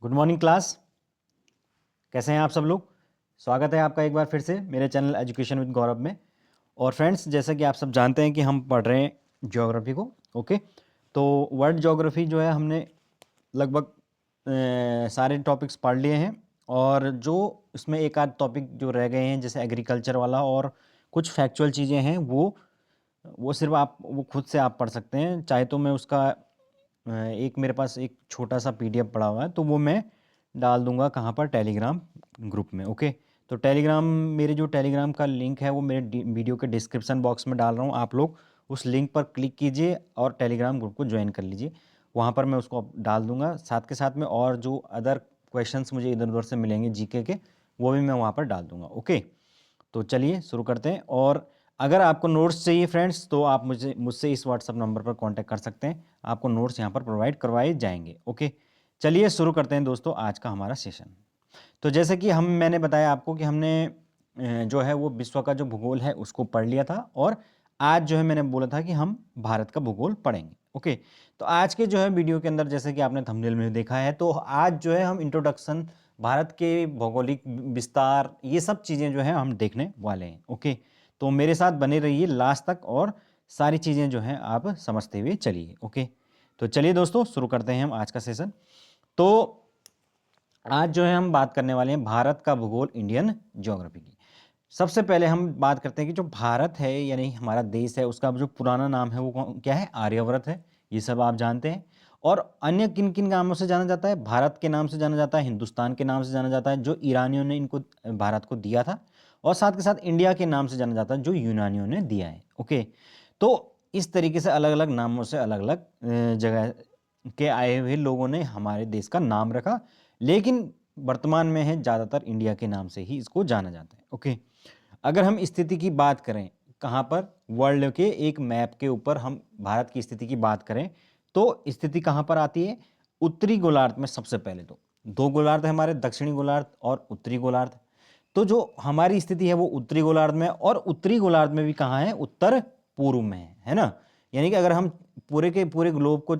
Good morning class. कैसे हैं आप सब लोग। स्वागत है आपका एक बार फिर से मेरे चैनल एजुकेशन विद गौरव में। और फ्रेंड्स, जैसा कि आप सब जानते हैं कि हम पढ़ रहे हैं ज्योग्राफी को। ओके, तो वर्ल्ड ज्योग्राफी जो है हमने लगभग सारे टॉपिक्स पढ़ लिए हैं। और जो इसमें एक आध टॉपिक जो रह गए हैं, जैसे एग्रीकल्चर वाला और कुछ फैक्चुअल चीज़ें हैं, वो सिर्फ आप वो खुद से आप पढ़ सकते हैं। चाहे तो मैं उसका एक मेरे पास एक छोटा सा पीडीएफ पड़ा हुआ है, तो वो मैं डाल दूंगा कहाँ पर, टेलीग्राम ग्रुप में। ओके, तो टेलीग्राम, मेरे जो टेलीग्राम का लिंक है वो मेरे वीडियो के डिस्क्रिप्शन बॉक्स में डाल रहा हूँ। आप लोग उस लिंक पर क्लिक कीजिए और टेलीग्राम ग्रुप को ज्वाइन कर लीजिए। वहाँ पर मैं उसको डाल दूंगा। साथ के साथ में और जो अदर क्वेश्चंस मुझे इधर उधर से मिलेंगे जीके के, वो भी मैं वहाँ पर डाल दूंगा। ओके, तो चलिए शुरू करते हैं। और अगर आपको नोट्स चाहिए फ्रेंड्स, तो आप मुझसे इस व्हाट्सअप नंबर पर कांटेक्ट कर सकते हैं। आपको नोट्स यहाँ पर प्रोवाइड करवाए जाएंगे। ओके, चलिए शुरू करते हैं दोस्तों आज का हमारा सेशन। तो जैसे कि मैंने बताया आपको कि हमने जो है वो विश्व का जो भूगोल है उसको पढ़ लिया था। और आज जो है मैंने बोला था कि हम भारत का भूगोल पढ़ेंगे। ओके, तो आज के जो है वीडियो के अंदर, जैसे कि आपने थंबनेल में देखा है, तो आज जो है हम इंट्रोडक्शन, भारत के भौगोलिक विस्तार, ये सब चीज़ें जो है हम देखने वाले हैं। ओके, तो मेरे साथ बने रहिए लास्ट तक और सारी चीज़ें जो हैं आप समझते हुए चलिए। ओके, तो चलिए दोस्तों शुरू करते हैं हम आज का सेशन। तो आज जो है हम बात करने वाले हैं भारत का भूगोल, इंडियन ज्योग्राफी की। सबसे पहले हम बात करते हैं कि जो भारत है यानी हमारा देश है, उसका जो पुराना नाम है वो क्या है, आर्यवर्त है। ये सब आप जानते हैं। और अन्य किन किन नामों से जाना जाता है, भारत के नाम से जाना जाता है, हिंदुस्तान के नाम से जाना जाता है जो ईरानियों ने इनको भारत को दिया था, और साथ के साथ इंडिया के नाम से जाना जाता है जो यूनानियों ने दिया है। ओके, तो इस तरीके से अलग अलग नामों से अलग अलग जगह के आए हुए लोगों ने हमारे देश का नाम रखा, लेकिन वर्तमान में है ज़्यादातर इंडिया के नाम से ही इसको जाना जाता है। ओके, अगर हम स्थिति की बात करें, कहाँ पर, वर्ल्ड के एक मैप के ऊपर हम भारत की स्थिति की बात करें, तो स्थिति कहाँ पर आती है, उत्तरी गोलार्ध में। सबसे पहले तो दो गोलार्ध है हमारे, दक्षिणी गोलार्ध और उत्तरी गोलार्ध। तो जो हमारी स्थिति है वो उत्तरी गोलार्ध में, और उत्तरी गोलार्ध में भी कहाँ है, उत्तर पूर्व में है ना। यानी कि अगर हम पूरे के पूरे ग्लोब को,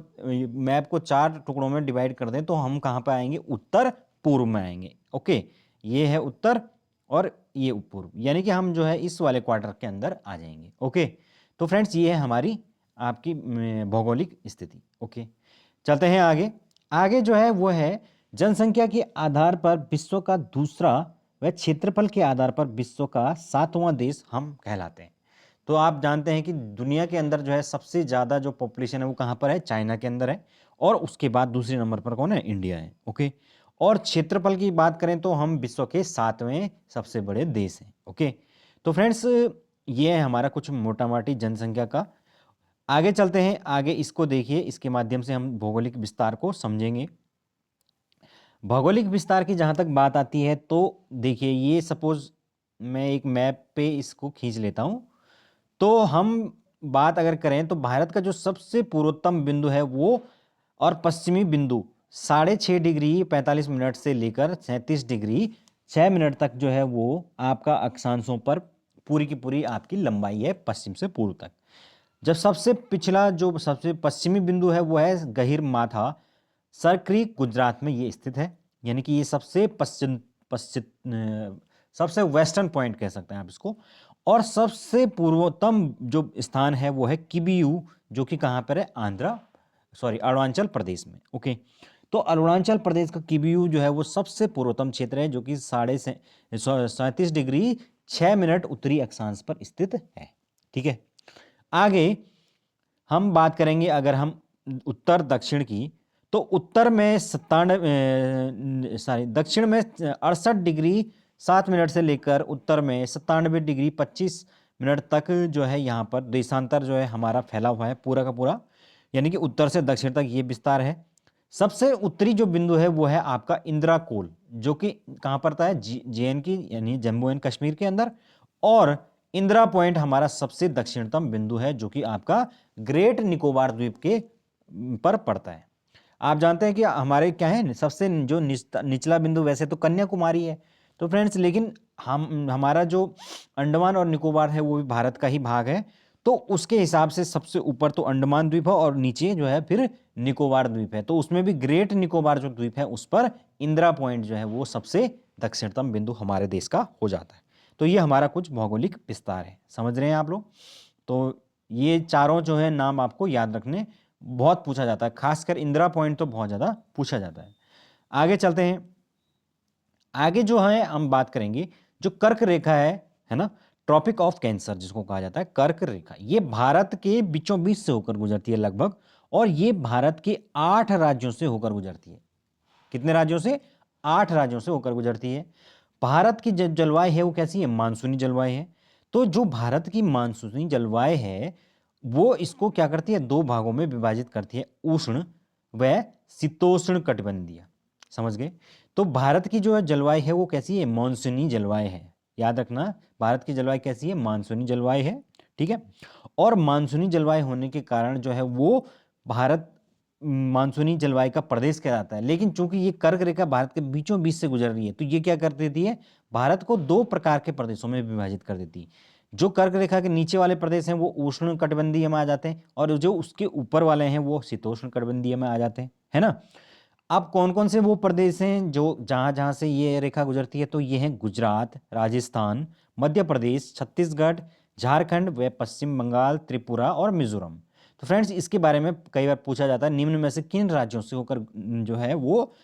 मैप को 4 टुकड़ों में डिवाइड कर दें, तो हम कहाँ पर आएंगे, उत्तर पूर्व में आएंगे। ओके, ये है उत्तर और ये पूर्व, यानी कि हम जो है इस वाले क्वार्टर के अंदर आ जाएंगे। ओके, तो फ्रेंड्स ये है हमारी आपकी भौगोलिक स्थिति। ओके, चलते हैं आगे। आगे जो है वो है जनसंख्या के आधार पर विश्व का दूसरा व क्षेत्रफल के आधार पर विश्व का 7वां देश हम कहलाते हैं। तो आप जानते हैं कि दुनिया के अंदर जो है सबसे ज़्यादा जो पॉपुलेशन है वो कहाँ पर है, चाइना के अंदर है। और उसके बाद दूसरे नंबर पर कौन है, इंडिया है। ओके, और क्षेत्रफल की बात करें तो हम विश्व के 7वें सबसे बड़े देश हैं। ओके, तो फ्रेंड्स ये है हमारा कुछ मोटा मोटी जनसंख्या का। आगे चलते हैं, आगे इसको देखिए, इसके माध्यम से हम भौगोलिक विस्तार को समझेंगे। भौगोलिक विस्तार की जहाँ तक बात आती है, तो देखिए ये सपोज मैं एक मैप पे इसको खींच लेता हूँ। तो हम बात अगर करें तो भारत का जो सबसे पूर्वोत्तम बिंदु है वो, और पश्चिमी बिंदु 6.5 डिग्री 45 मिनट से लेकर 37 डिग्री 6 मिनट तक जो है वो आपका अक्षांशों पर पूरी की पूरी आपकी लंबाई है पश्चिम से पूर्व तक। जब सबसे पिछला जो सबसे पश्चिमी बिंदु है वो है गहीर माथा सरक्रीक, गुजरात में ये स्थित है। यानी कि ये सबसे पश्चिम पश्चिम सबसे वेस्टर्न पॉइंट कह सकते हैं आप इसको। और सबसे पूर्वोत्तम जो स्थान है वो है किबियू, जो कि कहाँ पर है, अरुणाचल प्रदेश में। ओके, तो अरुणाचल प्रदेश का किबियू जो है वो सबसे पूर्वोत्तम क्षेत्र है, जो कि 37 डिग्री 6 मिनट उत्तरी अक्षांश पर स्थित है। ठीक है, आगे हम बात करेंगे अगर हम उत्तर दक्षिण की, तो उत्तर में दक्षिण में 68 डिग्री 7 मिनट से लेकर उत्तर में 97 डिग्री 25 मिनट तक जो है यहाँ पर देशांतर जो है हमारा फैला हुआ है पूरा का पूरा। यानी कि उत्तर से दक्षिण तक ये विस्तार है। सबसे उत्तरी जो बिंदु है वो है आपका इंदिरा कोल, जो कि कहाँ पड़ता है, JN की यानी जम्मू एंड कश्मीर के अंदर। और इंदिरा पॉइंट हमारा सबसे दक्षिणतम बिंदु है, जो कि आपका ग्रेट निकोबार द्वीप के पर पड़ता है। आप जानते हैं कि हमारे क्या है, सबसे जो निचला बिंदु वैसे तो कन्याकुमारी है। तो फ्रेंड्स, लेकिन हमारा जो अंडमान और निकोबार है वो भी भारत का ही भाग है। तो उसके हिसाब से सबसे ऊपर तो अंडमान द्वीप है और नीचे जो है फिर निकोबार द्वीप है, तो उसमें भी ग्रेट निकोबार जो द्वीप है उस पर इंदिरा पॉइंट जो है वो सबसे दक्षिणतम बिंदु हमारे देश का हो जाता है। तो ये हमारा कुछ भौगोलिक विस्तार है, समझ रहे हैं आप लोग। तो ये चारों जो है नाम आपको याद रखने, बहुत पूछा जाता है, खासकर इंदिरा पॉइंट तो बहुत ज़्यादा पूछा जाता है। आगे चलते हैं। आगे जो है हम बात करेंगे जो कर्क रेखा है ना, ट्रॉपिक ऑफ कैंसर जिसको कहा जाता है कर्क रेखा, ये भारत के बीचों बीच से होकर गुजरती है लगभग, और ये भारत के 8 राज्यों से होकर गुजरती है। कितने राज्यों से? 8 राज्यों से होकर गुजरती है। भारत की जलवायु है वो कैसी है? मानसूनी जलवायु है। तो जो भारत की मानसूनी जलवायु है वो इसको क्या करती है? 2 भागों में विभाजित करती है, उष्ण व शीतोष्ण कटिबंधीय। समझ गए? तो भारत की जो जलवायु है वो कैसी है? मानसूनी जलवायु है। याद रखना, भारत की जलवायु कैसी है? मानसूनी जलवायु है, ठीक है। और मानसूनी जलवायु होने के कारण जो है वो भारत मानसूनी जलवायु का प्रदेश कहलाता है। लेकिन चूंकि ये कर्क रेखा भारत के बीचों बीच से गुजर रही है तो ये क्या कर देती है? भारत को 2 प्रकार के प्रदेशों में विभाजित कर देती है। जो कर्क रेखा के नीचे वाले प्रदेश हैं वो उष्ण कटिबंधीय में आ जाते हैं, और जो उसके ऊपर वाले हैं वो शीतोष्ण कटिबंधीय में आ जाते हैं, है ना। अब कौन कौन से वो प्रदेश हैं जो जहां जहां से ये रेखा गुजरती है? तो ये हैं गुजरात, राजस्थान, मध्य प्रदेश, छत्तीसगढ़, झारखंड व पश्चिम बंगाल, त्रिपुरा और मिजोरम। तो फ्रेंड्स इसके बारे में कई बार पूछा जाता है, निम्न में से किन राज्यों से होकर जो है वो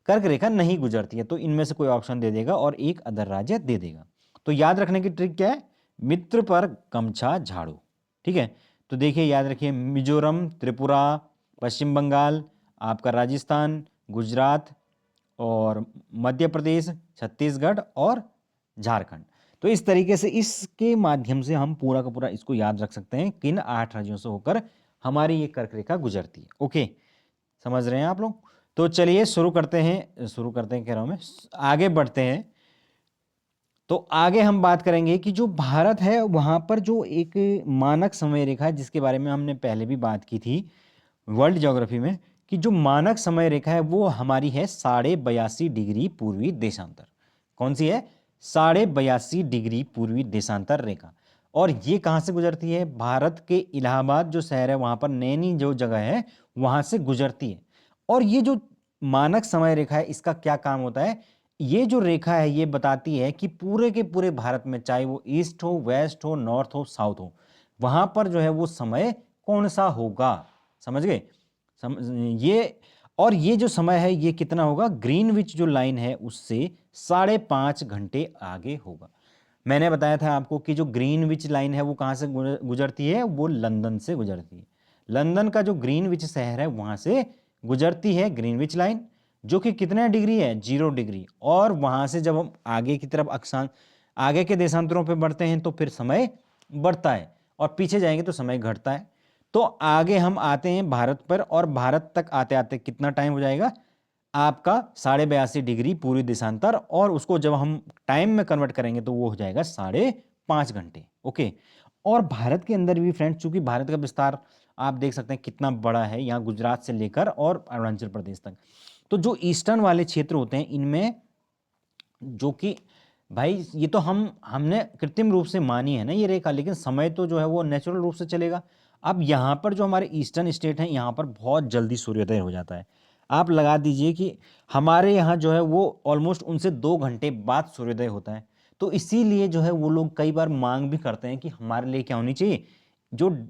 कर्क रेखा नहीं गुजरती है? तो इनमें से कोई ऑप्शन दे देगा और एक अदर राज्य दे देगा। तो याद रखने की ट्रिक क्या है? मित्र पर गमछा झाड़ू, ठीक है। तो देखिए याद रखिए, मिजोरम, त्रिपुरा, पश्चिम बंगाल, आपका राजस्थान, गुजरात और मध्य प्रदेश, छत्तीसगढ़ और झारखंड। तो इस तरीके से इसके माध्यम से हम पूरा का पूरा इसको याद रख सकते हैं किन 8 राज्यों से होकर हमारी ये कर्क रेखा गुजरती है। ओके, समझ रहे हैं आप लोग? तो चलिए शुरू करते हैं कह रहा हूं मैं, आगे बढ़ते हैं। तो आगे हम बात करेंगे कि जो भारत है वहां पर जो एक मानक समय रेखा है जिसके बारे में हमने पहले भी बात की थी वर्ल्ड ज्योग्राफी में, कि जो मानक समय रेखा है वो हमारी है 82.5 डिग्री पूर्वी देशांतर। कौन सी है? 82.5 डिग्री पूर्वी देशांतर रेखा। और ये कहाँ से गुजरती है? भारत के इलाहाबाद जो शहर है वहां पर नैनी जो जगह है वहां से गुजरती है। और ये जो मानक समय रेखा है इसका क्या काम होता है? ये जो रेखा है ये बताती है कि पूरे के पूरे भारत में, चाहे वो ईस्ट हो, वेस्ट हो, नॉर्थ हो, साउथ हो, वहां पर जो है वो समय कौन सा होगा। समझ गए? ये, और ये जो समय है ये कितना होगा? ग्रीनविच जो लाइन है उससे 5.5 घंटे आगे होगा। मैंने बताया था आपको कि जो ग्रीनविच लाइन है वो कहाँ से गुजरती है? वो लंदन से गुजरती है। लंदन का जो ग्रीनविच शहर है वहां से गुजरती है ग्रीनविच लाइन, जो कि कितने डिग्री है? 0 डिग्री। और वहां से जब हम आगे की तरफ अक्षांश आगे के देशांतरों पे बढ़ते हैं तो फिर समय बढ़ता है, और पीछे जाएंगे तो समय घटता है। तो आगे हम आते हैं भारत पर, और भारत तक आते आते कितना टाइम हो जाएगा आपका? 82.5 डिग्री पूर्वी देशांतर, और उसको जब हम टाइम में कन्वर्ट करेंगे तो वो हो जाएगा 5.5 घंटे। ओके। और भारत के अंदर भी फ्रेंड्स, चूंकि भारत का विस्तार आप देख सकते हैं कितना बड़ा है, यहाँ गुजरात से लेकर और अरुणाचल प्रदेश तक। तो जो ईस्टर्न वाले क्षेत्र होते हैं इनमें, जो कि भाई ये तो हमने कृत्रिम रूप से मानी है ना ये रेखा, लेकिन समय तो जो है वो नेचुरल रूप से चलेगा। अब यहाँ पर जो हमारे ईस्टर्न स्टेट हैं यहाँ पर बहुत जल्दी सूर्योदय हो जाता है। आप लगा दीजिए कि हमारे यहाँ जो है वो ऑलमोस्ट उनसे 2 घंटे बाद सूर्योदय होता है। तो इसीलिए जो है वो लोग कई बार मांग भी करते हैं कि हमारे लिए क्या होनी चाहिए, जो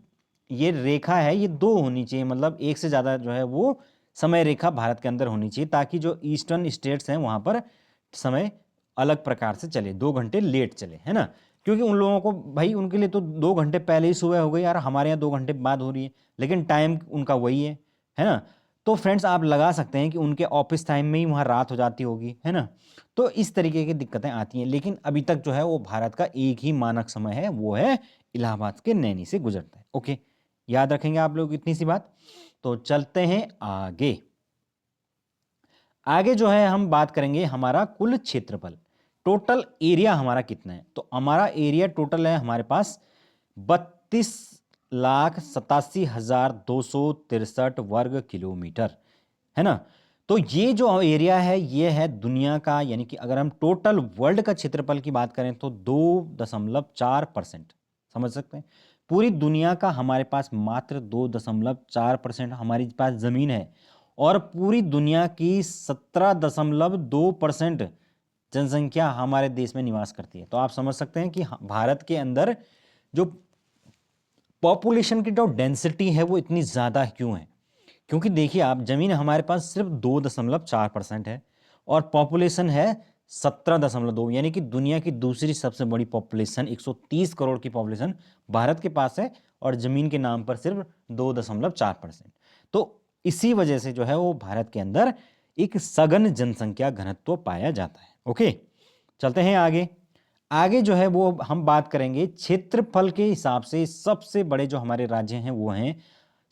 ये रेखा है ये 2 होनी चाहिए, मतलब एक से ज़्यादा जो है वो समय रेखा भारत के अंदर होनी चाहिए, ताकि जो ईस्टर्न स्टेट्स हैं वहाँ पर समय अलग प्रकार से चले, 2 घंटे लेट चले, है ना। क्योंकि उन लोगों को भाई उनके लिए तो 2 घंटे पहले ही सुबह हो गई यार, हमारे यहाँ 2 घंटे बाद हो रही है, लेकिन टाइम उनका वही है ना। तो फ्रेंड्स आप लगा सकते हैं कि उनके ऑफिस टाइम में ही वहाँ रात हो जाती होगी, है ना। तो इस तरीके की दिक्कतें आती हैं, लेकिन अभी तक जो है वो भारत का एक ही मानक समय है, वो है इलाहाबाद के नैनी से गुजरता है। ओके, याद रखेंगे आप लोग इतनी सी बात। तो चलते हैं आगे। आगे जो है हम बात करेंगे हमारा कुल क्षेत्रफल, टोटल एरिया हमारा कितना है। तो हमारा एरिया टोटल है हमारे पास 32,87,263 वर्ग किलोमीटर, है ना। तो ये जो एरिया है ये है दुनिया का, यानी कि अगर हम टोटल वर्ल्ड का क्षेत्रफल की बात करें तो 2.4%, समझ सकते हैं। पूरी दुनिया का हमारे पास मात्र 2.4% हमारे पास ज़मीन है और पूरी दुनिया की 17.2% जनसंख्या हमारे देश में निवास करती है। तो आप समझ सकते हैं कि भारत के अंदर जो पॉपुलेशन की जो डेंसिटी है वो इतनी ज़्यादा क्यों है। क्योंकि देखिए आप, ज़मीन हमारे पास सिर्फ 2.4% है और पॉपुलेशन है 17.2, यानी कि दुनिया की दूसरी सबसे बड़ी पॉपुलेशन 130 करोड़ की पॉपुलेशन भारत के पास है और ज़मीन के नाम पर सिर्फ 2.4%। तो इसी वजह से जो है वो भारत के अंदर एक सघन जनसंख्या घनत्व पाया जाता है। ओके, चलते हैं आगे। आगे जो है वो हम बात करेंगे क्षेत्रफल के हिसाब से सबसे बड़े जो हमारे राज्य हैं वो हैं,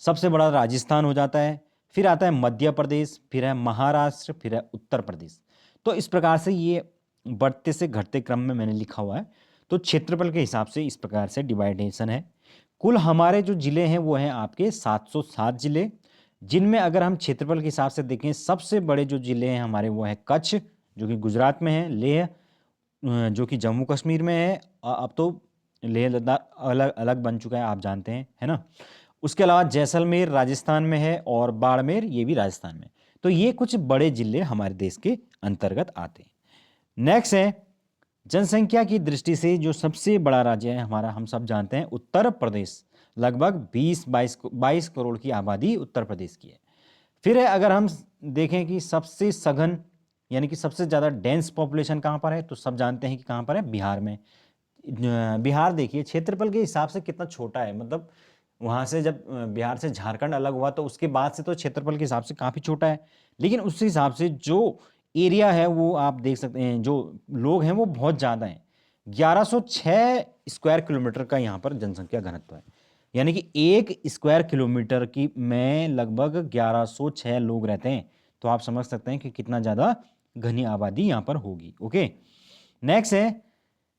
सबसे बड़ा राजस्थान हो जाता है, फिर आता है मध्य प्रदेश, फिर है महाराष्ट्र, फिर है उत्तर प्रदेश। तो इस प्रकार से ये बढ़ते से घटते क्रम में मैंने लिखा हुआ है। तो क्षेत्रफल के हिसाब से इस प्रकार से डिवाइडेशन है। कुल हमारे जो जिले हैं वो हैं आपके 707 जिले, जिनमें अगर हम क्षेत्रफल के हिसाब से देखें सबसे बड़े जो जिले हैं हमारे वो है कच्छ जो कि गुजरात में है, लेह जो कि जम्मू कश्मीर में है, अब तो लेह लद्दाख अलग अलग बन चुका है आप जानते हैं, है ना। उसके अलावा जैसलमेर राजस्थान में है और बाड़मेर ये भी राजस्थान में। तो ये कुछ बड़े जिले हमारे देश के अंतर्गत आते हैं। नेक्स्ट है जनसंख्या की दृष्टि से जो सबसे बड़ा राज्य है हमारा, हम सब जानते हैं उत्तर प्रदेश। लगभग 22 करोड़ की आबादी उत्तर प्रदेश की है। फिर है अगर हम देखें कि सबसे सघन यानी कि सबसे ज़्यादा डेंस पॉपुलेशन कहाँ पर है, तो सब जानते हैं कि कहाँ पर है, बिहार में। बिहार देखिए क्षेत्रफल के हिसाब से कितना छोटा है, मतलब वहाँ से जब बिहार से झारखंड अलग हुआ तो उसके बाद से तो क्षेत्रफल के हिसाब से काफ़ी छोटा है, लेकिन उस हिसाब से जो एरिया है वो आप देख सकते हैं, जो लोग हैं वो बहुत ज़्यादा हैं। 1106 स्क्वायर किलोमीटर का यहाँ पर जनसंख्या घनत्व है, यानी कि 1 स्क्वायर किलोमीटर की में लगभग 1106 लोग रहते हैं। तो आप समझ सकते हैं कि कितना ज़्यादा घनी आबादी यहाँ पर होगी। ओके, नेक्स्ट है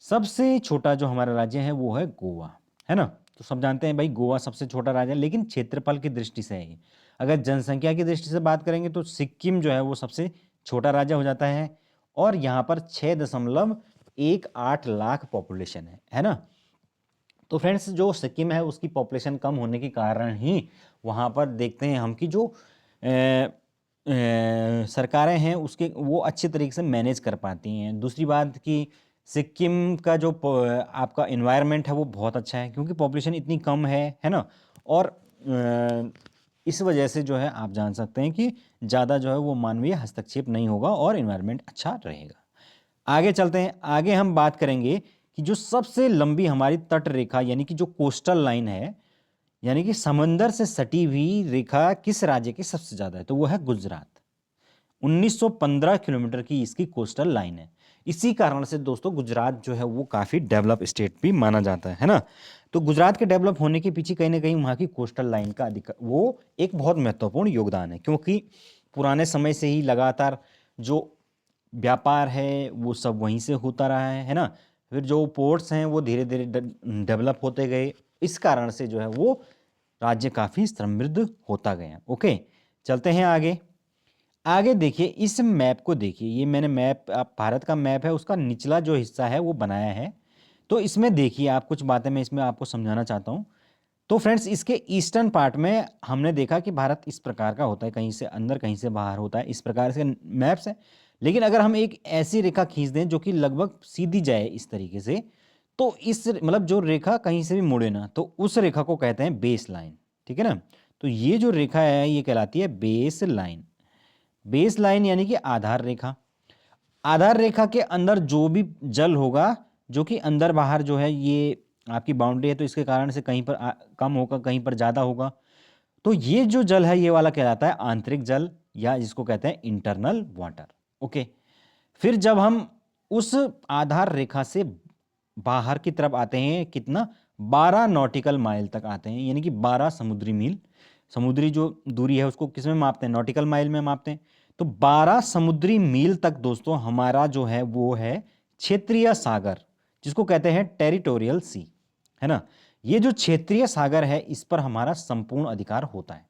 सबसे छोटा जो हमारा राज्य है वो है गोवा, है ना। तो सब जानते हैं भाई गोवा सबसे छोटा राज्य है, लेकिन क्षेत्रफल की दृष्टि से है। अगर जनसंख्या की दृष्टि से बात करेंगे तो सिक्किम जो है वो सबसे छोटा राज्य हो जाता है और यहाँ पर 6.18 लाख पॉपुलेशन है ना। तो फ्रेंड्स जो सिक्किम है उसकी पॉपुलेशन कम होने के कारण ही वहाँ पर देखते हैं हम कि जो सरकारें हैं उसके वो अच्छे तरीके से मैनेज कर पाती हैं। दूसरी बात कि सिक्किम का जो आपका इन्वायरमेंट है वो बहुत अच्छा है, क्योंकि पॉपुलेशन इतनी कम है ना। और इस वजह से जो है आप जान सकते हैं कि ज़्यादा जो है वो मानवीय हस्तक्षेप नहीं होगा और इन्वायरमेंट अच्छा रहेगा। आगे चलते हैं। आगे हम बात करेंगे कि जो सबसे लंबी हमारी तट रेखा यानी कि जो कोस्टल लाइन है, यानी कि समंदर से सटी हुई रेखा किस राज्य की सबसे ज़्यादा है, तो वो है गुजरात। 1915 किलोमीटर की इसकी कोस्टल लाइन है। इसी कारण से दोस्तों गुजरात जो है वो काफ़ी डेवलप स्टेट भी माना जाता है ना। तो गुजरात के डेवलप होने के पीछे कहीं ना कहीं वहाँ की कोस्टल लाइन का वो एक बहुत महत्वपूर्ण योगदान है, क्योंकि पुराने समय से ही लगातार जो व्यापार है वो सब वहीं से होता रहा है ना। फिर जो पोर्ट्स हैं वो धीरे धीरे डेवलप होते गए, इस कारण से जो है वो राज्य काफ़ी समृद्ध होता गया। ओके, चलते हैं आगे। आगे देखिए इस मैप को देखिए, ये मैंने मैप भारत का मैप है उसका निचला जो हिस्सा है वो बनाया है। तो इसमें देखिए आप कुछ बातें मैं इसमें आपको समझाना चाहता हूँ। तो फ्रेंड्स इसके ईस्टर्न पार्ट में हमने देखा कि भारत इस प्रकार का होता है, कहीं से अंदर कहीं से बाहर होता है, इस प्रकार से मैप्स है। लेकिन अगर हम एक ऐसी रेखा खींच दें जो कि लगभग सीधी जाए इस तरीके से, तो इस मतलब जो रेखा कहीं से भी मुड़े ना, तो उस रेखा को कहते हैं बेस लाइन। ठीक है ना। तो ये जो रेखा है ये कहलाती है बेस लाइन। बेस लाइन यानी कि आधार रेखा। आधार रेखा के अंदर जो भी जल होगा, जो कि अंदर बाहर जो है ये आपकी बाउंड्री है, तो इसके कारण से कहीं पर कम होगा कहीं पर ज़्यादा होगा। तो ये जो जल है ये वाला कहलाता है आंतरिक जल, या जिसको कहते हैं इंटरनल वाटर। ओके, फिर जब हम उस आधार रेखा से बाहर की तरफ आते हैं, कितना 12 नॉटिकल माइल तक आते हैं, यानी कि 12 समुद्री मील। समुद्री जो दूरी है उसको किस में मापते हैं, नॉटिकल माइल में मापते हैं। तो 12 समुद्री मील तक दोस्तों हमारा जो है वो है क्षेत्रीय सागर, जिसको कहते हैं टेरिटोरियल सी, है ना। ये जो क्षेत्रीय सागर है इस पर हमारा संपूर्ण अधिकार होता है,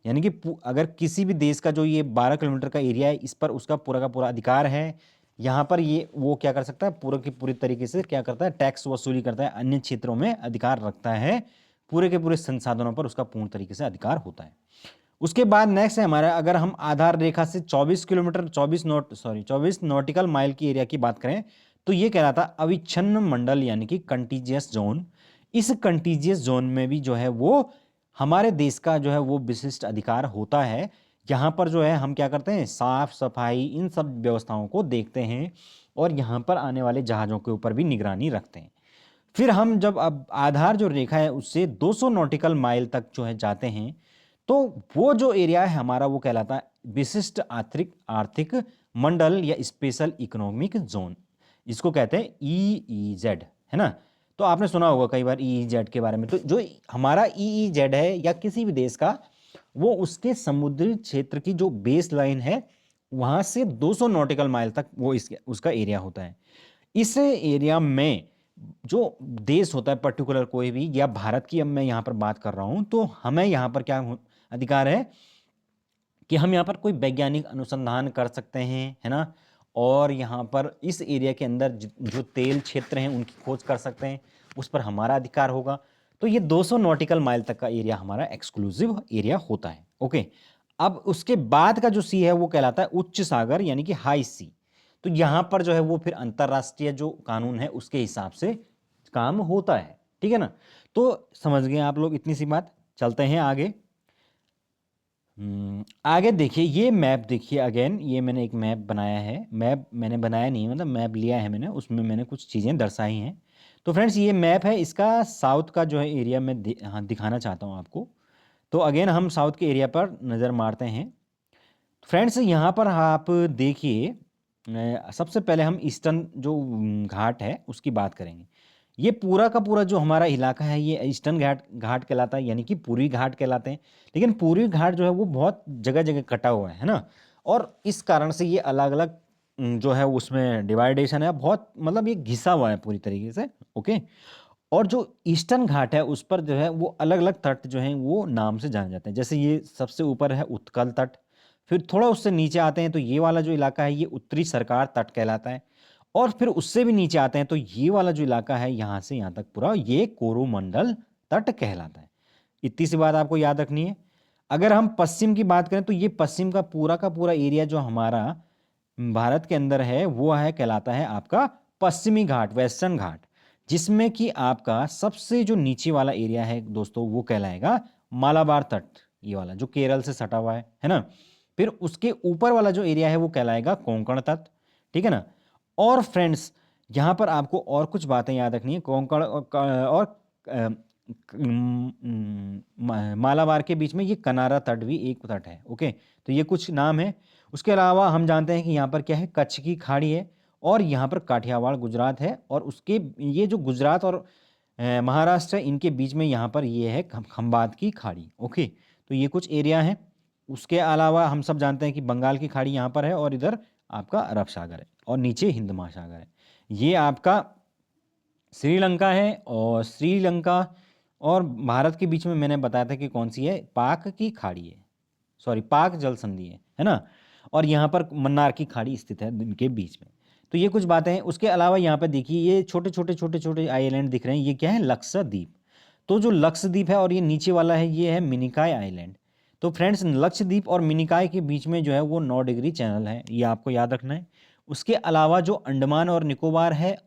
यानी कि अगर किसी भी देश का जो ये 12 किलोमीटर का एरिया है इस पर उसका पूरा का पूरा अधिकार है। यहाँ पर ये वो क्या कर सकता है, पूरा की पूरी तरीके से क्या करता है, टैक्स वसूली करता है, अन्य क्षेत्रों में अधिकार रखता है पूरे के पूरे संसाधनों पर उसका पूर्ण तरीके से अधिकार होता है। उसके बाद नेक्स्ट है हमारा, अगर हम आधार रेखा से 24 किलोमीटर 24 नॉटिकल माइल की एरिया की बात करें तो ये कहलाता अविच्छिन्न मंडल यानी कि कंटीजियस जोन। इस कंटीजियस जोन में भी जो है वो हमारे देश का जो है वो विशिष्ट अधिकार होता है। यहाँ पर जो है हम क्या करते हैं, साफ सफाई इन सब व्यवस्थाओं को देखते हैं और यहाँ पर आने वाले जहाज़ों के ऊपर भी निगरानी रखते हैं। फिर हम जब अब आधार जो रेखा है उससे 200 नॉटिकल माइल तक जो है जाते हैं तो वो जो एरिया है हमारा वो कहलाता है विशिष्ट आर्थिक आर्थिक मंडल या स्पेशल इकोनॉमिक जोन। इसको कहते हैं EEZ, है ना। तो आपने सुना होगा कई बार EEZ के बारे में। तो जो हमारा EEZ है या किसी भी देश का, वो उसके समुद्री क्षेत्र की जो बेस लाइन है वहां से 200 नॉटिकल माइल तक वो उसका एरिया होता है। इस एरिया में जो देश होता है पर्टिकुलर कोई भी, या भारत की अब मैं यहाँ पर बात कर रहा हूँ, तो हमें यहाँ पर क्या अधिकार है कि हम यहाँ पर कोई वैज्ञानिक अनुसंधान कर सकते हैं, है ना। और यहाँ पर इस एरिया के अंदर जो तेल क्षेत्र हैं उनकी खोज कर सकते हैं, उस पर हमारा अधिकार होगा। तो ये 200 नॉटिकल माइल तक का एरिया हमारा एक्सक्लूसिव एरिया होता है। ओके, अब उसके बाद का जो सी है वो कहलाता है उच्च सागर यानी कि हाई सी। तो यहाँ पर जो है वो फिर अंतरराष्ट्रीय जो कानून है उसके हिसाब से काम होता है, ठीक है ना। तो समझ गए आप लोग इतनी सी बात। चलते हैं आगे। आगे देखिए, ये मैप देखिए अगेन, ये मैंने एक मैप बनाया है। मैप मैंने बनाया नहीं, मतलब मैप लिया है मैंने, उसमें मैंने कुछ चीज़ें दर्शाई हैं। तो फ्रेंड्स ये मैप है, इसका साउथ का जो है एरिया मैं हाँ दिखाना चाहता हूँ आपको। तो अगेन हम साउथ के एरिया पर नज़र मारते हैं। फ्रेंड्स यहाँ पर आप देखिए, सबसे पहले हम ईस्टर्न जो घाट है उसकी बात करेंगे। ये पूरा का पूरा जो हमारा इलाका है ये ईस्टर्न घाट घाट कहलाता है, यानी कि पूर्वी घाट कहलाते हैं। लेकिन पूर्वी घाट जो है वो बहुत जगह जगह कटा हुआ है ना। और इस कारण से ये अलग अलग जो है उसमें डिवाइडेशन है, बहुत मतलब ये घिसा हुआ है पूरी तरीके से। ओके, और जो ईस्टर्न घाट है उस पर जो है वो अलग अलग तट जो हैं वो नाम से जाने जाते हैं। जैसे ये सबसे ऊपर है उत्कल तट, फिर थोड़ा उससे नीचे आते हैं तो ये वाला जो इलाका है ये उत्तरी सरकार तट कहलाता है, और फिर उससे भी नीचे आते हैं तो ये वाला जो इलाका है यहाँ से यहाँ तक पूरा ये कोरोमंडल तट कहलाता है। इतनी सी बात आपको याद रखनी है। अगर हम पश्चिम की बात करें तो ये पश्चिम का पूरा एरिया जो हमारा भारत के अंदर है वो है कहलाता है आपका पश्चिमी घाट, वेस्टर्न घाट, जिसमें कि आपका सबसे जो नीचे वाला एरिया है दोस्तों वो कहलाएगा मालाबार तट, ये वाला जो केरल से सटा हुआ है ना। फिर उसके ऊपर वाला जो एरिया है वो कहलाएगा कोंकण तट, ठीक है ना। और फ्रेंड्स यहाँ पर आपको और कुछ बातें याद रखनी है। कोंकण और मालाबार के बीच में ये कनारा तट भी एक तट है। ओके, तो ये कुछ नाम है। उसके अलावा हम जानते हैं कि यहाँ पर क्या है, कच्छ की खाड़ी है, और यहाँ पर काठियावाड़ गुजरात है, और उसके ये जो गुजरात और महाराष्ट्र है इनके बीच में यहाँ पर ये है खंबात की खाड़ी। ओके, तो ये कुछ एरिया है। उसके अलावा हम सब जानते हैं कि बंगाल की खाड़ी यहाँ पर है, और इधर आपका अरब सागर है, और नीचे हिंद महासागर है। ये आपका श्रीलंका है, और श्रीलंका और भारत के बीच में मैंने बताया था कि कौन सी है, पाक की खाड़ी है, सॉरी पाक जल संधि है ना। और यहाँ पर मन्नार की खाड़ी स्थित है इनके बीच में। तो ये कुछ बातें हैं। उसके अलावा यहाँ पे देखिए ये छोटे छोटे आइलैंड दिख रहे हैं, ये क्या है, लक्षद्वीप। तो जो लक्षद्वीप है और ये नीचे वाला है ये है मिनिकॉय आइलैंड। तो फ्रेंड्स लक्षद्वीप और मिनिकॉय के बीच में जो है वो 9 डिग्री चैनल है, ये आपको याद रखना है। उसके अलावा जो अंडमान और निकोबार है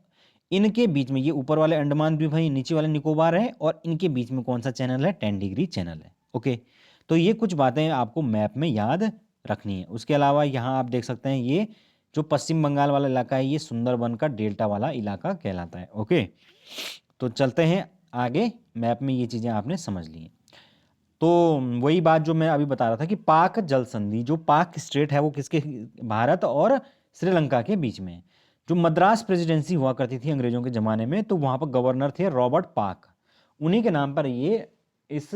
इनके बीच में, ये ऊपर वाले अंडमान द्वीप है, नीचे वाले निकोबार है, और इनके बीच में कौन सा चैनल है, 10 डिग्री चैनल है। ओके, तो ये कुछ बातें आपको मैप में याद रखनी है। उसके अलावा यहाँ आप देख सकते हैं ये जो पश्चिम बंगाल वाला इलाका है ये सुंदरबन का डेल्टा वाला इलाका कहलाता है। ओके, तो चलते हैं आगे। मैप में ये चीज़ें आपने समझ ली हैं। तो वही बात जो मैं अभी बता रहा था कि पाक जल संधि, जो पाक स्टेट है वो किसके, भारत और श्रीलंका के बीच में है। जो मद्रास प्रेसिडेंसी हुआ करती थी अंग्रेजों के ज़माने में, तो वहाँ पर गवर्नर थे रॉबर्ट पाक, उन्हीं के नाम पर ये इस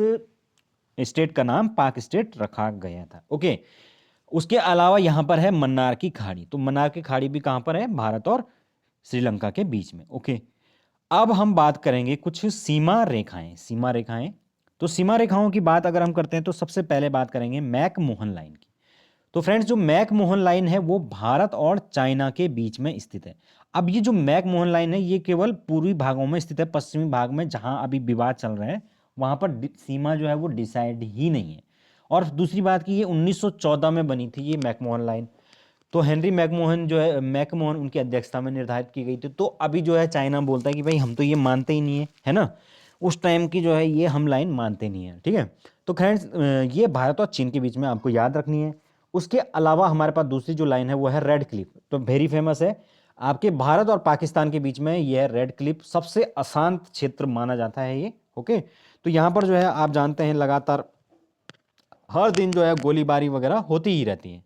स्टेट का नाम पाक स्टेट रखा गया था। ओके, उसके अलावा यहाँ पर है मन्नार की खाड़ी। तो मन्नार की खाड़ी भी कहाँ पर है, भारत और श्रीलंका के बीच में। ओके, अब हम बात करेंगे कुछ सीमा रेखाएं। सीमा रेखाएं, तो सीमा रेखाओं की बात अगर हम करते हैं तो सबसे पहले बात करेंगे मैक मोहन लाइन की। तो फ्रेंड्स जो मैक मोहन लाइन है वो भारत और चाइना के बीच में स्थित है। अब ये जो मैक मोहन लाइन है ये केवल पूर्वी भागों में स्थित है, पश्चिमी भाग में जहां अभी विवाद चल रहा है वहाँ पर सीमा जो है वो डिसाइड ही नहीं है। और दूसरी बात कि ये 1914 में बनी थी ये मैकमोहन लाइन, तो हेनरी मैकमोहन जो है, मैकमोहन उनकी अध्यक्षता में निर्धारित की गई थी। तो अभी जो है चाइना बोलता है कि भाई हम तो ये मानते ही नहीं है ना, उस टाइम की जो है ये हम लाइन मानते नहीं है, ठीक है। तो फ्रेंड्स ये भारत और चीन के बीच में आपको याद रखनी है। उसके अलावा हमारे पास दूसरी जो लाइन है वो है रेड क्लिफ, तो वेरी फेमस है आपके भारत और पाकिस्तान के बीच में। यह रेड क्लिफ सबसे अशांत क्षेत्र माना जाता है ये, ओके। तो यहाँ पर जो है आप जानते हैं लगातार हर दिन जो है गोलीबारी वगैरह होती ही रहती है।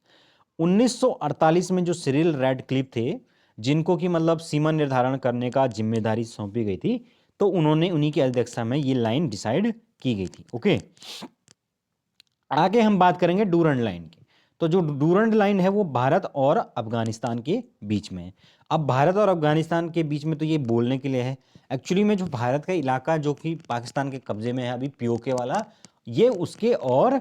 1948 में जो सिरिल रैडक्लिफ थे, जिनको कि मतलब सीमा निर्धारण करने का जिम्मेदारी सौंपी गई थी, तो उन्होंने उन्हीं की अध्यक्षता में ये लाइन डिसाइड की गई थी, ओके। आगे हम बात करेंगे डूरंड लाइन की। तो जो डूरंड लाइन है वो भारत और अफगानिस्तान के बीच में है। अब भारत और अफगानिस्तान के बीच में तो ये बोलने के लिए है, एक्चुअली में जो भारत का इलाका जो कि पाकिस्तान के कब्जे में है अभी पीओके वाला, ये उसके और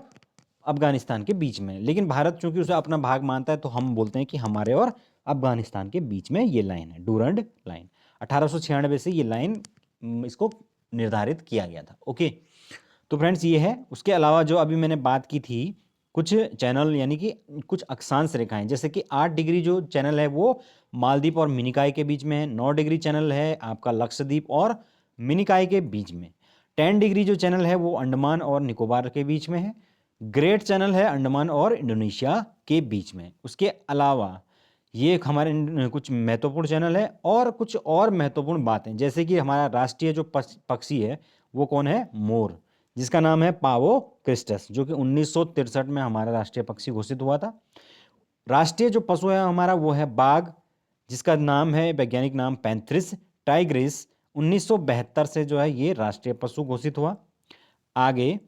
अफगानिस्तान के बीच में, लेकिन भारत चूंकि उसे अपना भाग मानता है तो हम बोलते हैं कि हमारे और अफगानिस्तान के बीच में ये लाइन है, डूरंड लाइन। 1896 से ये लाइन इसको निर्धारित किया गया था, ओके। तो फ्रेंड्स ये है। उसके अलावा जो अभी मैंने बात की थी, कुछ चैनल यानी कि कुछ अक्षांश रेखाएं, जैसे कि 8 डिग्री जो चैनल है वो मालदीव और मिनिकॉय के बीच में है। 9 डिग्री चैनल है आपका लक्षद्वीप और मिनिकॉय के बीच में। 10 डिग्री जो चैनल है वो अंडमान और निकोबार के बीच में है। ग्रेट चैनल है अंडमान और इंडोनेशिया के बीच में। उसके अलावा ये एक हमारे कुछ महत्वपूर्ण चैनल है और कुछ और महत्वपूर्ण बातें, जैसे कि हमारा राष्ट्रीय जो पक्षी है वो कौन है, मोर, जिसका नाम है पावो क्रिस्टस, जो कि 1963 में हमारा राष्ट्रीय पक्षी घोषित हुआ था। राष्ट्रीय जो पशु है हमारा वो है बाघ, जिसका नाम है वैज्ञानिक नाम पैंथ्रिस टाइग्रिस। 1972 से जो है ये राष्ट्रीय पशु घोषित हुआ। आगे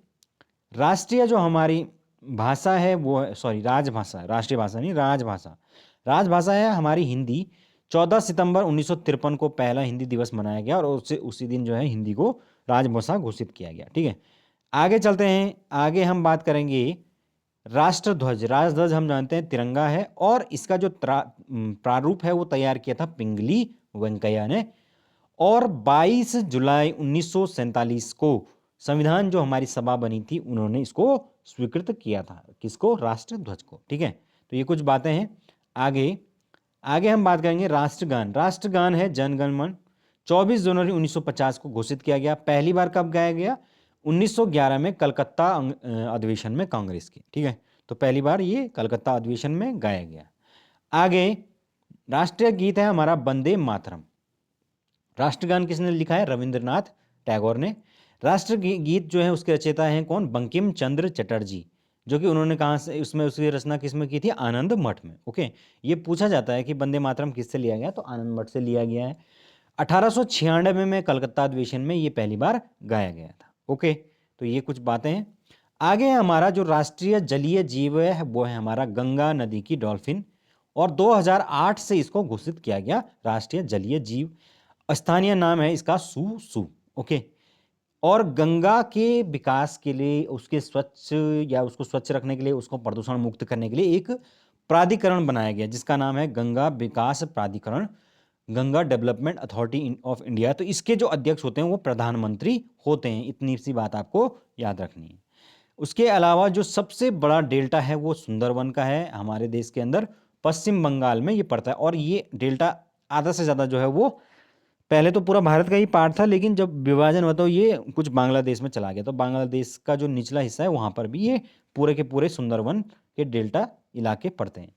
राष्ट्रीय जो हमारी भाषा है वो, सॉरी राजभाषा, राष्ट्रीय भाषा नहीं राजभाषा, राजभाषा है हमारी हिंदी। 14 सितंबर 1953 को पहला हिंदी दिवस मनाया गया और उससे उसी दिन जो है हिंदी को राजभाषा घोषित किया गया, ठीक है। आगे चलते हैं। आगे हम बात करेंगे राष्ट्रध्वज। राष्ट्रध्वज हम जानते हैं तिरंगा है और इसका जो प्रारूप है वो तैयार किया था पिंगली वेंकैया ने। और 22 जुलाई 1947 को संविधान जो हमारी सभा बनी थी उन्होंने इसको स्वीकृत किया था, किसको, राष्ट्रध्वज को, ठीक है। तो ये कुछ बातें हैं। आगे आगे हम बात करेंगे राष्ट्रगान। राष्ट्रगान है जन गण मन। 24 जनवरी 1950 को घोषित किया गया। पहली बार कब गाया गया, 1911 में कलकत्ता अधिवेशन में कांग्रेस की, ठीक है। तो पहली बार ये कलकत्ता अधिवेशन में गाया गया। आगे राष्ट्रीय गीत है हमारा वंदे मातरम। राष्ट्रगान किसने लिखा है, रविंद्रनाथ टैगोर ने। राष्ट्र गीत जो है उसके रचयिता हैं कौन, बंकिम चंद्र चटर्जी, जो कि उन्होंने कहाँ से, उसमें उसकी रचना किसमें की थी, आनंद मठ में, ओके। ये पूछा जाता है कि वंदे मातरम किससे लिया गया, तो आनंद मठ से लिया गया है। 1896 में कलकत्ता अधिवेशन में ये पहली बार गाया गया था, ओके। तो ये कुछ बातें हैं। आगे हमारा जो राष्ट्रीय जलीय जीव है वो है हमारा गंगा नदी की डॉल्फिन, और 2008 से इसको घोषित किया गया राष्ट्रीय जलीय जीव। स्थानीय नाम है इसका सू सू, ओके। और गंगा के विकास के लिए, उसके स्वच्छ या उसको स्वच्छ रखने के लिए, उसको प्रदूषण मुक्त करने के लिए एक प्राधिकरण बनाया गया जिसका नाम है गंगा विकास प्राधिकरण, Ganga development authority of India. तो इसके जो अध्यक्ष होते हैं वो प्रधानमंत्री होते हैं। इतनी सी बात आपको याद रखनी है। उसके अलावा जो सबसे बड़ा डेल्टा है वो सुंदरवन का है हमारे देश के अंदर, पश्चिम बंगाल में ये पड़ता है। और ये डेल्टा आधा से ज़्यादा जो है वो पहले तो पूरा भारत का ही पार्ट था, लेकिन जब विभाजन हुआ तो ये कुछ बांग्लादेश में चला गया। तो बांग्लादेश का जो निचला हिस्सा है वहाँ पर भी ये पूरे के पूरे सुंदरवन के डेल्टा इलाके पड़ते हैं।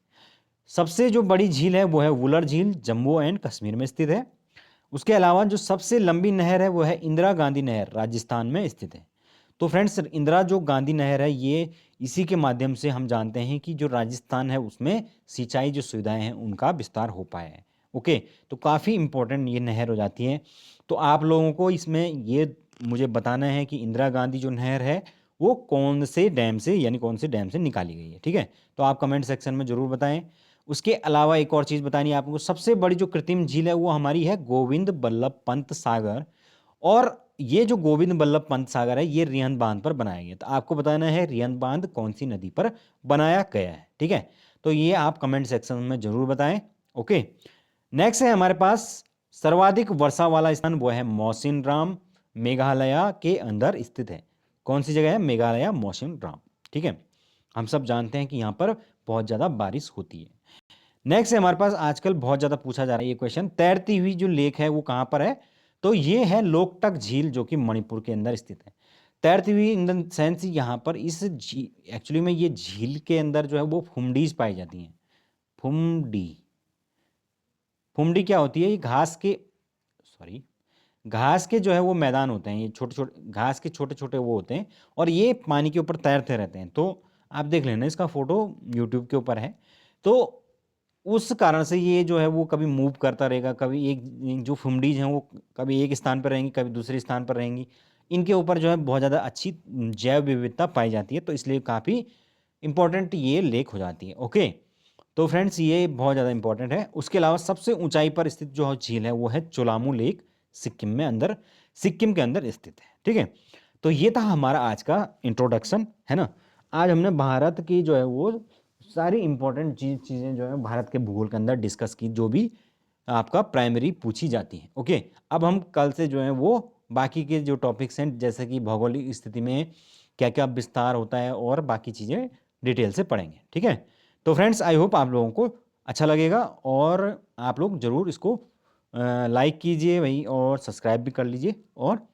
सबसे जो बड़ी झील है वो है वुलर झील, जम्मू एंड कश्मीर में स्थित है। उसके अलावा जो सबसे लंबी नहर है वो है इंदिरा गांधी नहर, राजस्थान में स्थित है। तो फ्रेंड्स इंदिरा जो गांधी नहर है ये, इसी के माध्यम से हम जानते हैं कि जो राजस्थान है उसमें सिंचाई जो सुविधाएं हैं उनका विस्तार हो पाया है, ओके। तो काफ़ी इंपॉर्टेंट ये नहर हो जाती है। तो आप लोगों को इसमें ये मुझे बताना है कि इंदिरा गांधी जो नहर है वो कौन से डैम से, यानी कौन से डैम से निकाली गई है, ठीक है। तो आप कमेंट सेक्शन में ज़रूर बताएं। उसके अलावा एक और चीज़ बतानी है आपको, सबसे बड़ी जो कृत्रिम झील है वो हमारी है गोविंद बल्लभ पंत सागर। और ये जो गोविंद बल्लभ पंत सागर है ये रिहंद बांध पर बनाया गया। तो आपको बताना है रिहंद बांध कौन सी नदी पर बनाया गया है, ठीक है। तो ये आप कमेंट सेक्शन में जरूर बताएं, ओके। नेक्स्ट है हमारे पास सर्वाधिक वर्षा वाला स्थान, वो है मौसिन राम, मेघालय के अंदर स्थित है। कौन सी जगह है? मेघालय मौसिनराम। ठीक है, हम सब जानते हैं कि यहाँ पर बहुत ज़्यादा बारिश होती है। नेक्स्ट है हमारे पास, आजकल बहुत ज़्यादा पूछा जा रहा है ये क्वेश्चन, तैरती हुई जो लेक है वो कहाँ पर है? तो ये है लोकटक झील, जो कि मणिपुर के अंदर स्थित है। तैरती हुई इन द सेंस यहाँ पर इस एक्चुअली में ये झील के अंदर जो है वो फुमडीज पाई जाती हैं। फुमडी, फुमडी क्या होती है? ये घास के, सॉरी, घास के जो है वो मैदान होते हैं, ये छोटे छोटे घास के छोटे छोटे वो होते हैं, और ये पानी के ऊपर तैरते रहते हैं। तो आप देख लेना, इसका फोटो यूट्यूब के ऊपर है। तो उस कारण से ये जो है वो कभी मूव करता रहेगा, कभी एक जो फुमडीज हैं वो कभी एक स्थान पर रहेंगी, कभी दूसरे स्थान पर रहेंगी। इनके ऊपर जो है बहुत ज़्यादा अच्छी जैव विविधता पाई जाती है, तो इसलिए काफ़ी इंपॉर्टेंट ये लेक हो जाती है। ओके, तो फ्रेंड्स ये बहुत ज़्यादा इंपॉर्टेंट है। उसके अलावा सबसे ऊंचाई पर स्थित जो झील है वो है चोलामू लेक, सिक्किम में अंदर, सिक्किम के अंदर स्थित है। ठीक है, तो ये था हमारा आज का इंट्रोडक्शन, है ना। आज हमने भारत की जो है वो सारी इंपॉर्टेंट चीज़ें जो है भारत के भूगोल के अंदर डिस्कस की, जो भी आपका प्राइमरी पूछी जाती है। ओके, अब हम कल से जो है वो बाकी के जो टॉपिक्स हैं, जैसे कि भौगोलिक स्थिति में क्या क्या विस्तार होता है और बाकी चीज़ें डिटेल से पढ़ेंगे। ठीक है, तो फ्रेंड्स आई होप आप लोगों को अच्छा लगेगा, और आप लोग ज़रूर इसको लाइक कीजिए भाई, और सब्सक्राइब भी कर लीजिए। और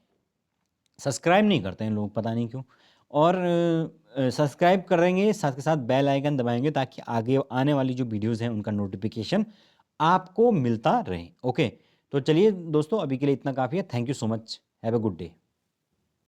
सब्सक्राइब नहीं करते हैं लोग, पता नहीं क्यों। और सब्सक्राइब करेंगे, साथ के साथ बेल आइकन दबाएंगे, ताकि आगे आने वाली जो वीडियोस हैं उनका नोटिफिकेशन आपको मिलता रहे। ओके, तो चलिए दोस्तों, अभी के लिए इतना काफ़ी है। Thank you so much, have a good day.